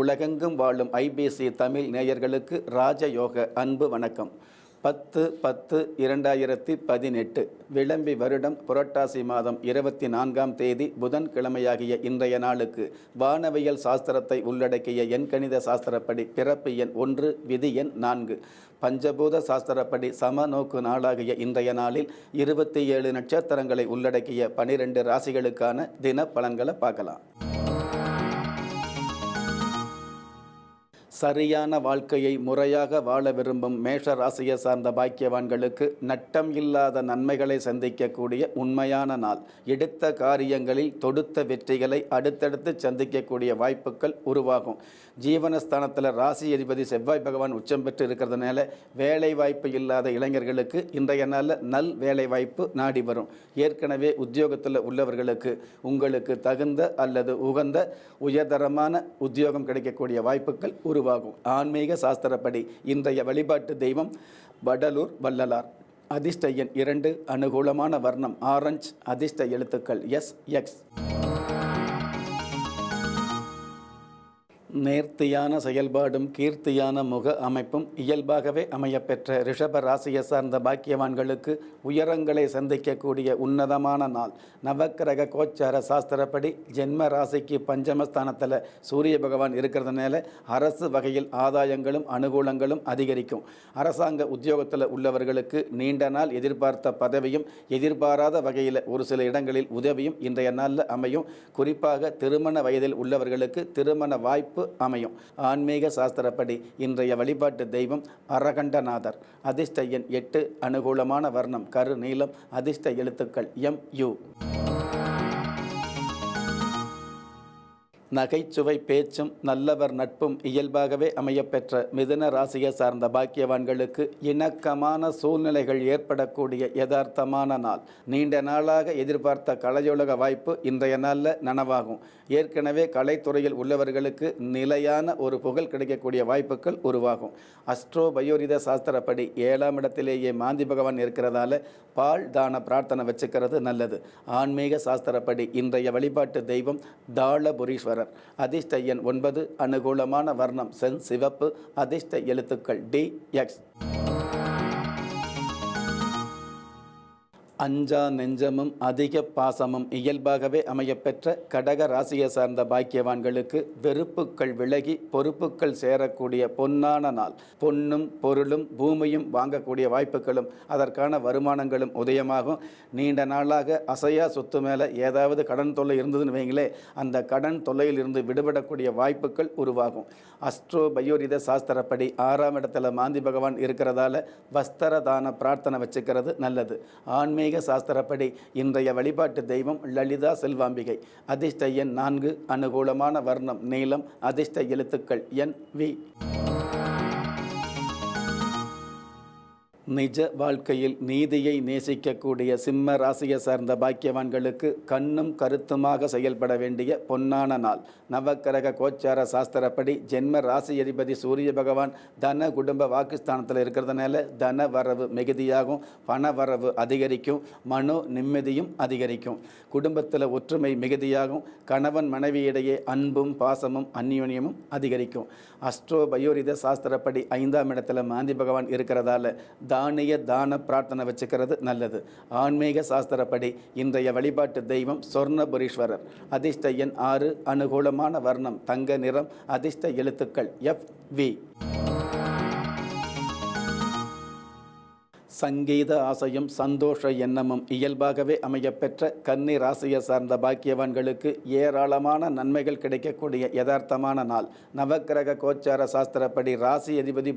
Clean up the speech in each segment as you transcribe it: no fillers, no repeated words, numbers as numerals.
உலகெங்கும் வாழும் ஐபிசி தமிழ் நேயர்களுக்கு ராஜயோக அன்பு வணக்கம். 10/10/2018 விளம்பி வருடம் புரட்டாசி மாதம் 24ஆம் தேதி புதன்கிழமையாகிய இன்றைய நாளுக்கு வானவியல் சாஸ்திரத்தை உள்ளடக்கிய எண்கணித சாஸ்திரப்படி பிறப்பு எண் 1, விதி எண் 4, பஞ்சபூத சாஸ்திரப்படி சமநோக்கு நாளாகிய இன்றைய நாளில் 27 நட்சத்திரங்களை உள்ளடக்கிய 12 ராசிகளுக்கான தின பலன்களை பார்க்கலாம். சரியான வாழ்க்கையை முறையாக வாழ விரும்பும் மேஷ ராசியை சார்ந்த பாக்கியவான்களுக்கு நட்டம் இல்லாத நன்மைகளை சந்திக்கக்கூடிய உண்மையான நாள். எடுத்த காரியங்களில் தொடுத்த வெற்றிகளை அடுத்தடுத்து சந்திக்கக்கூடிய வாய்ப்புகள் உருவாகும். ஜீவனஸ்தானத்தில் ராசி அதிபதி செவ்வாய் பகவான் உச்சம் பெற்று இருக்கிறதுனால வேலை வாய்ப்பு இல்லாத இளைஞர்களுக்கு இன்றைய நாளில் நல் வேலை வாய்ப்பு நாடி வரும். ஏற்கனவே உத்தியோகத்தில் உள்ளவர்களுக்கு உங்களுக்கு தகுந்த அல்லது உகந்த உயர்தரமான உத்தியோகம் கிடைக்கக்கூடிய வாய்ப்புகள் உருவாகும். ஆன்மீக சாஸ்திரப்படி இன்றைய வழிபாட்டு தெய்வம் வடலூர் வள்ளலார். அதிர்ஷ்ட எண் 2, அனுகூலமான வர்ணம் ஆரஞ்சு, அதிர்ஷ்ட எழுத்துக்கள் SX. நேர்த்தியான செயல்பாடும் கீர்த்தியான முக அமைப்பும் இயல்பாகவே அமையப்பெற்ற ரிஷப ராசியை சார்ந்த பாக்கியவான்களுக்கு உயரங்களை சந்திக்கக்கூடிய உன்னதமான நாள். நவக்கிரக கோச்சார சாஸ்திரப்படி ஜென்ம ராசிக்கு பஞ்சமஸ்தானத்தில் சூரிய பகவான் இருக்கிறதுனால அரசு வகையில் ஆதாயங்களும் அனுகூலங்களும் அதிகரிக்கும். அரசாங்க உத்தியோகத்தில் உள்ளவர்களுக்கு நீண்ட நாள் எதிர்பார்த்த பதவியும் எதிர்பாராத வகையில் ஒரு சில இடங்களில் உதவியும் இன்றைய நாளில் அமையும். குறிப்பாக திருமண வயதில் உள்ளவர்களுக்கு திருமண வாய்ப்பு அமையும். ஆன்மீக சாஸ்திரப்படி இன்றைய வழிபாட்டு தெய்வம் அரகண்டநாதர். அதிர்ஷ்ட எண் 8, அனுகூலமான வர்ணம் கரு நீலம், அதிர்ஷ்ட எழுத்துக்கள் MU. நகைச்சுவை பேச்சும் நல்லவர் நட்பும் இயல்பாகவே அமையப்பெற்ற மிதுன ராசியை சார்ந்த பாக்கியவான்களுக்கு இணக்கமான சூழ்நிலைகள் ஏற்படக்கூடிய யதார்த்தமான நாள். நீண்ட நாளாக எதிர்பார்த்த கலையுலக வாய்ப்பு இன்றைய நாளில் நனவாகும். ஏற்கனவே கலைத்துறையில் உள்ளவர்களுக்கு நிலையான ஒரு புகழ் கிடைக்கக்கூடிய வாய்ப்புகள் உருவாகும். அஸ்ட்ரோ பயோரித சாஸ்திரப்படி 7ஆம் இடத்திலேயே மாந்தி பகவான் இருக்கிறதால பால் தான பிரார்த்தனை வச்சுக்கிறது நல்லது. ஆன்மீக சாஸ்திரப்படி இன்றைய வழிபாட்டு தெய்வம் தாளபுரீஸ்வரர். அதிர்ஷ்ட எண் 9, அனுகூலமான வர்ணம் சென் சிவப்பு, அதிர்ஷ்ட எழுத்துக்கள் DX. அஞ்சா நெஞ்சமும் அதிக பாசமும் இயல்பாகவே அமையப்பெற்ற கடக ராசியை சார்ந்த பாக்கியவான்களுக்கு வெறுப்புக்கள் விலகி பொறுப்புகள் சேரக்கூடிய பொன்னான நாள். பொன்னும் பொருளும் பூமியும் வாங்கக்கூடிய வாய்ப்புகளும் அதற்கான வருமானங்களும் உதயமாகும். நீண்ட நாளாக அசையா சொத்து மேலே ஏதாவது கடன் தொல்லை இருந்ததுன்னு வைங்களே, அந்த கடன் தொல்லையில் இருந்து விடுபடக்கூடிய வாய்ப்புகள் உருவாகும். அஸ்ட்ரோ பயோரித சாஸ்திரப்படி 6ஆம் இடத்துல மாந்தி பகவான் இருக்கிறதால வஸ்திர தான பிரார்த்தனை வச்சுக்கிறது நல்லது. ஆன்மீக சாஸ்திரப்படி இன்றைய வழிபாட்டு தெய்வம் லலிதா செல்வாம்பிகை. அதிர்ஷ்ட எண் 4, அனுகூலமான வர்ணம் நீலம், அதிர்ஷ்ட எழுத்துக்கள் NV. நிஜ வாழ்க்கையில் நீதியை நேசிக்கக்கூடிய சிம்ம ராசியை சார்ந்த பாக்கியவான்களுக்கு கண்ணும் கருத்துமாக செயல்பட வேண்டிய பொன்னான நாள். நவக்கிரக கோச்சார சாஸ்திரப்படி ஜென்ம ராசி அதிபதி சூரிய பகவான் தன குடும்ப வாக்குஸ்தானத்தில் இருக்கிறதுனால தன வரவு மிகுதியாகும், பண வரவு அதிகரிக்கும், மனோ நிம்மதியும் அதிகரிக்கும். குடும்பத்தில் ஒற்றுமை மிகுதியாகும். கணவன் மனைவியிடையே அன்பும் பாசமும் அந்யோன்யமும் அதிகரிக்கும். அஸ்ட்ரோ பயோரித சாஸ்திரப்படி 5ஆம் இடத்துல மாந்தி பகவான் இருக்கிறதால தானிய தான பிரார்த்தனை வச்சுக்கிறது நல்லது. ஆன்மீக சாஸ்திரப்படி இன்றைய வழிபாட்டு தெய்வம் சொர்ணபுரீஸ்வரர். அதிர்ஷ்ட எண் 6, அனுகூலமான வர்ணம் தங்க நிறம், அதிர்ஷ்ட எழுத்துக்கள் FV. சங்கீத ஆசையும் சந்தோஷ எண்ணமும் இயல்பாகவே அமையப்பெற்ற கன்னி ராசியை சார்ந்த பாக்கியவான்களுக்கு ஏராளமான நன்மைகள் கிடைக்கக்கூடிய யதார்த்தமான நாள். நவக்கிரக கோச்சார சாஸ்திரப்படி ராசி அதிபதி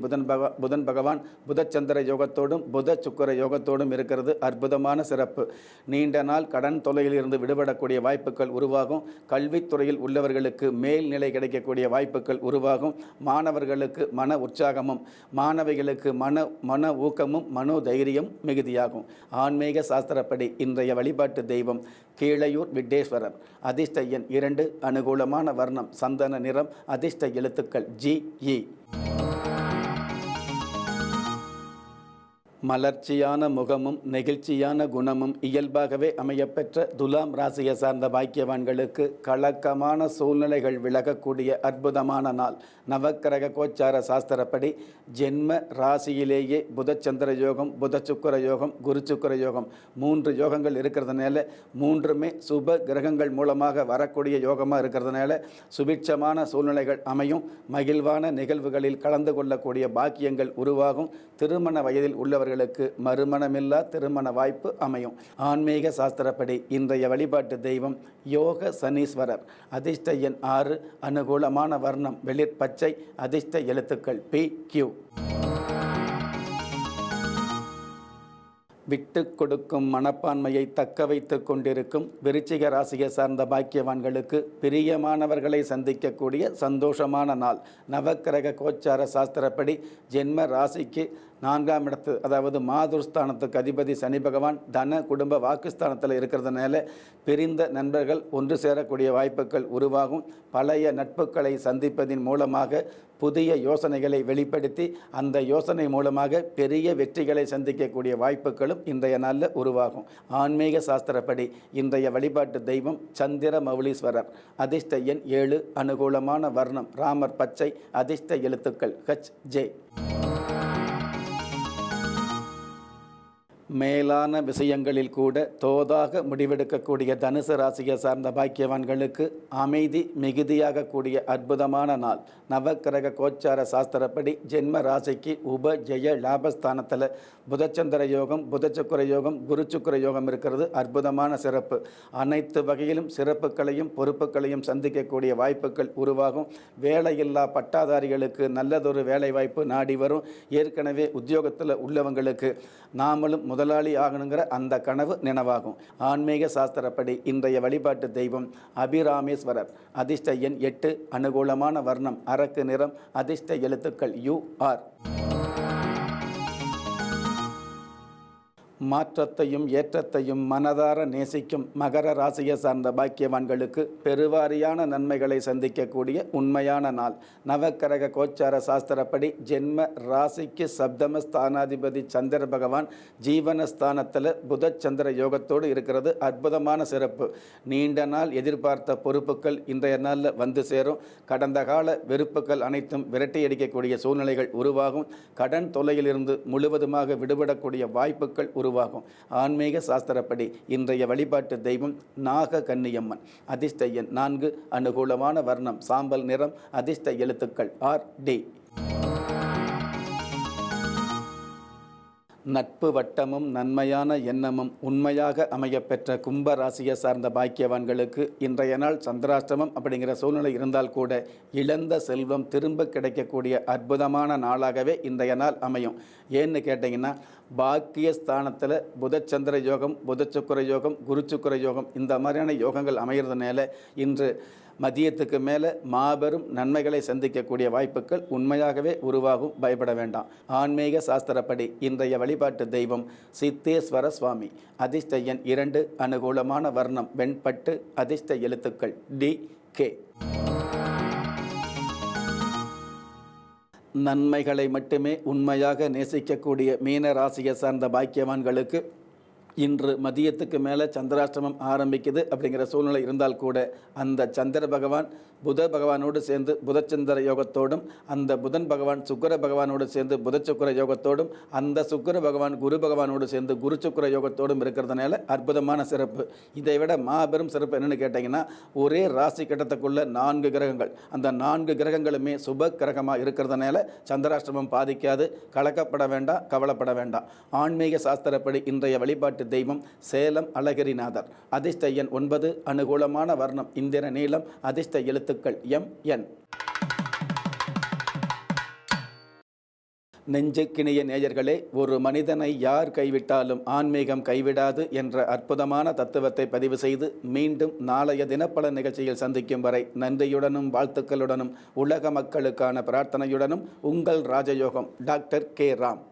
புதன் பகவான் புதச்சந்திர யோகத்தோடும் புத சுக்கர யோகத்தோடும் இருக்கிறது அற்புதமான சிறப்பு. நீண்ட நாள் கடன் தொல்லையில் இருந்து விடுபடக்கூடிய வாய்ப்புகள் உருவாகும். கல்வித்துறையில் உள்ளவர்களுக்கு மேல்நிலை கிடைக்கக்கூடிய வாய்ப்புகள் உருவாகும். மாணவர்களுக்கு மன உற்சாகமும் மாணவிகளுக்கு மன ஊக்கமும் மனோ தைரியம் மிகுதியாகும். ஆன்மீக சாஸ்திரப்படி இன்றைய வழிபாட்டு தெய்வம் கீழையூர் விட்டேஸ்வரர். அதிர்ஷ்ட எண் 2, அனுகூலமான வர்ணம் சந்தன நிறம், அதிர்ஷ்ட எழுத்துக்கள் GE. மலர்ச்சியான முகமும் நெகிழ்ச்சியான குணமும் இயல்பாகவே அமையப்பெற்ற துலாம் ராசியை சார்ந்த பாக்கியவான்களுக்கு கலக்கமான சூழ்நிலைகள் விலகக்கூடிய அற்புதமான நாள். நவக்கிரக கோச்சார சாஸ்திரப்படி ஜென்ம ராசியிலேயே புதச்சந்திர யோகம், புத சுக்கிர யோகம், குரு சுக்கிர யோகம் 3 யோகங்கள் இருக்கிறதுனால 3மே சுப கிரகங்கள் மூலமாக வரக்கூடிய யோகமாக இருக்கிறதுனால சுபிட்சமான சூழ்நிலைகள் அமையும். மகிழ்வான நிகழ்வுகளில் கலந்து கொள்ளக்கூடிய பாக்கியங்கள் உருவாகும். திருமண வயதில் உள்ளவர்களுக்கு மறுமணமில்லா திருமண வாய்ப்பு அமையும். ஆன்மீக சாஸ்திரப்படி இன்றைய வழிபாட்டு தெய்வம் யோக சனீஸ்வரர். அதிர்ஷ்ட எண் 6. அனுகூலமான வர்ணம் வெளிர் பச்சை. அதிர்ஷ்ட எழுத்துக்கள் PQ. விட்டு கொடுக்கும் மனப்பான்மையை தக்க வைத்து கொண்டிருக்கும் விருச்சிக ராசியை சார்ந்த பாக்கியவான்களுக்கு பிரியமானவர்களை சந்திக்கக்கூடிய சந்தோஷமான நாள். நவக்கிரக கோச்சார சாஸ்திரப்படி ஜென்ம ராசிக்கு 4ஆம் இடத்து, அதாவது மாதுர்ஸ்தானத்துக்கு அதிபதி சனி பகவான் தன குடும்ப வாக்குஸ்தானத்தில் இருக்கிறதுனால பிரிந்த நண்பர்கள் ஒன்று சேரக்கூடிய வாய்ப்புகள் உருவாகும். பழைய நட்புகளை சந்திப்பதின் மூலமாக புதிய யோசனைகளை வெளிப்படுத்தி அந்த யோசனை மூலமாக பெரிய வெற்றிகளை சந்திக்கக்கூடிய வாய்ப்புகளும் இன்றைய நாளில் உருவாகும். ஆன்மீக சாஸ்திரப்படி இன்றைய வழிபாட்டு தெய்வம் சந்திர மௌலீஸ்வரர். அதிர்ஷ்ட எண் 7. அனுகூலமான வர்ணம் ராமர் பச்சை. அதிர்ஷ்ட எழுத்துக்கள் HJ. மேலான விஷயங்களில் கூட தோதாக முடிவெடுக்கக்கூடிய தனுசு ராசியை சார்ந்த பாக்கியவான்களுக்கு அமைதி மிகுதியாக கூடிய அற்புதமான நாள். நவக்கிரக கோச்சார சாஸ்திரப்படி ஜென்ம ராசிக்கு உப ஜெய லாபஸ்தானத்தில் புதச்சந்திர யோகம், புதச்சுக்கிர யோகம், குரு சுக்கிர யோகம் இருக்கிறது. அற்புதமான சிறப்பு. அனைத்து வகையிலும் சிறப்புகளையும் பொறுப்புகளையும் சந்திக்கக்கூடிய வாய்ப்புகள் உருவாகும். வேலையில்லா பட்டாதாரிகளுக்கு நல்லதொரு வேலை வாய்ப்பு நாடி வரும். ஏற்கனவே உத்தியோகத்தில் உள்ளவங்களுக்கு நாமளும் முதலாளி ஆகணுங்கிற அந்த கனவு நினைவாகும். ஆன்மீக சாஸ்திரப்படி இன்றைய வழிபாட்டு தெய்வம் அபிராமேஸ்வரர். அதிர்ஷ்ட எண் 8. அனுகூலமான வர்ணம் அரக்கு நிறம். அதிர்ஷ்ட எழுத்துக்கள் UR. மாற்றத்தையும் ஏற்றத்தையும் மனதார நேசிக்கும் மகர ராசியை சார்ந்த பாக்கியவான்களுக்கு பெருவாரியான நன்மைகளை சந்திக்கக்கூடிய உண்மையான நாள். நவக்கிரக கோச்சார சாஸ்திரப்படி ஜென்ம ராசிக்கு சப்தம ஸ்தானாதிபதி சந்திர பகவான் ஜீவனஸ்தானத்தில் புதச்சந்திர யோகத்தோடு இருக்கிறது. அற்புதமான சிறப்பு. நீண்ட நாள் எதிர்பார்த்த பொறுப்புகள் இன்றைய நாளில் வந்து சேரும். கடந்த கால வெறுப்புகள் அனைத்தும் விரட்டியடிக்கக்கூடிய சூழ்நிலைகள் உருவாகும். கடன் தொல்லையிலிருந்து முழுவதுமாக விடுபடக்கூடிய வாய்ப்புகள் உருவாகும். ஆன்மீக சாஸ்திரப்படி இன்றைய வழிபாட்டு தெய்வம் நாக கன்னியம்மன். அதிர்ஷ்ட எண் 4. அனுகூலமான வர்ணம் சாம்பல் நிறம். அதிர்ஷ்ட எழுத்துக்கள் RD. நட்பு வட்டமும் நன்மையான எண்ணமும் உண்மையாக அமையப்பெற்ற கும்ப ராசியை சார்ந்த பாக்கியவான்களுக்கு இன்றைய நாள் சந்திராஷ்டமம் அப்படிங்கிற சூழ்நிலை இருந்தால் கூட இழந்த செல்வம் திரும்ப கிடைக்கக்கூடிய அற்புதமான நாளாகவே இன்றைய நாள் அமையும். ஏன்னு கேட்டிங்கன்னா பாக்கியஸ்தானத்தில் புதச்சந்திர யோகம், புதச்சுக்கிர யோகம், குரு சுக்கிர யோகம் இந்த மாதிரியான யோகங்கள் அமைகிறதுனால இன்று மதியத்துக்கு மேலே மாபெரும் நன்மைகளை சந்திக்கக்கூடிய வாய்ப்புகள் உண்மையாகவே உருவாகும். பயப்பட வேண்டாம். ஆன்மீக சாஸ்திரப்படி இன்றைய வழிபாட்டு தெய்வம் சித்தேஸ்வர சுவாமி. அதிர்ஷ்ட எண் 2. அனுகூலமான வர்ணம் வெண்பட்டு. அதிர்ஷ்ட எழுத்துக்கள் DK. நன்மைகளை மட்டுமே உண்மையாக நேசிக்கக்கூடிய மீன ராசியை சார்ந்த பாக்கியவான்களுக்கு இன்று மதியத்துக்கு மேலே சந்திராஷ்டமம் ஆரம்பிக்குது அப்படிங்கிற சூழ்நிலை இருந்தால் கூட அந்த சந்திர பகவான் புத பகவானோடு சேர்ந்து புதச்சந்திர யோகத்தோடும், அந்த புதன் பகவான் சுக்கிர பகவானோடு சேர்ந்து புதச்சுக்கிர யோகத்தோடும், அந்த சுக்கிர பகவான் குரு பகவானோடு சேர்ந்து குரு சுக்கிர யோகத்தோடும் இருக்கிறதுனால அற்புதமான சிறப்பு. இதை விட மாபெரும் சிறப்பு என்னென்னு கேட்டிங்கன்னா, ஒரே ராசி கட்டத்துக்குள்ள 4 கிரகங்கள், அந்த 4 கிரகங்களுமே சுப கிரகமாக இருக்கிறதுனால சந்திராஷ்டமம் பாதிக்காது. கலக்கப்பட வேண்டாம், கவலைப்பட வேண்டாம். ஆன்மீக சாஸ்திரப்படி இன்றைய வழிபாட்டு தெய்வம் சேலம் அழகிரிநாதர். அதிர்ஷ்ட எண் 9. அனுகூலமான வர்ணம் இந்திர நீலம். அதிர்ஷ்ட எழுத்துக்கள் MN. நெஞ்சுக்கிணிய நேயர்களே, ஒரு மனிதனை யார் கைவிட்டாலும் ஆன்மீகம் கைவிடாது என்ற அற்புதமான தத்துவத்தை பதிவு செய்து மீண்டும் நாளைய தினப்பல நிகழ்ச்சியில் சந்திக்கும் வரை நன்றியுடனும் வாழ்த்துக்களுடனும் உலக மக்களுக்கான பிரார்த்தனையுடனும் உங்கள் ராஜயோகம் டாக்டர் K. ராம்.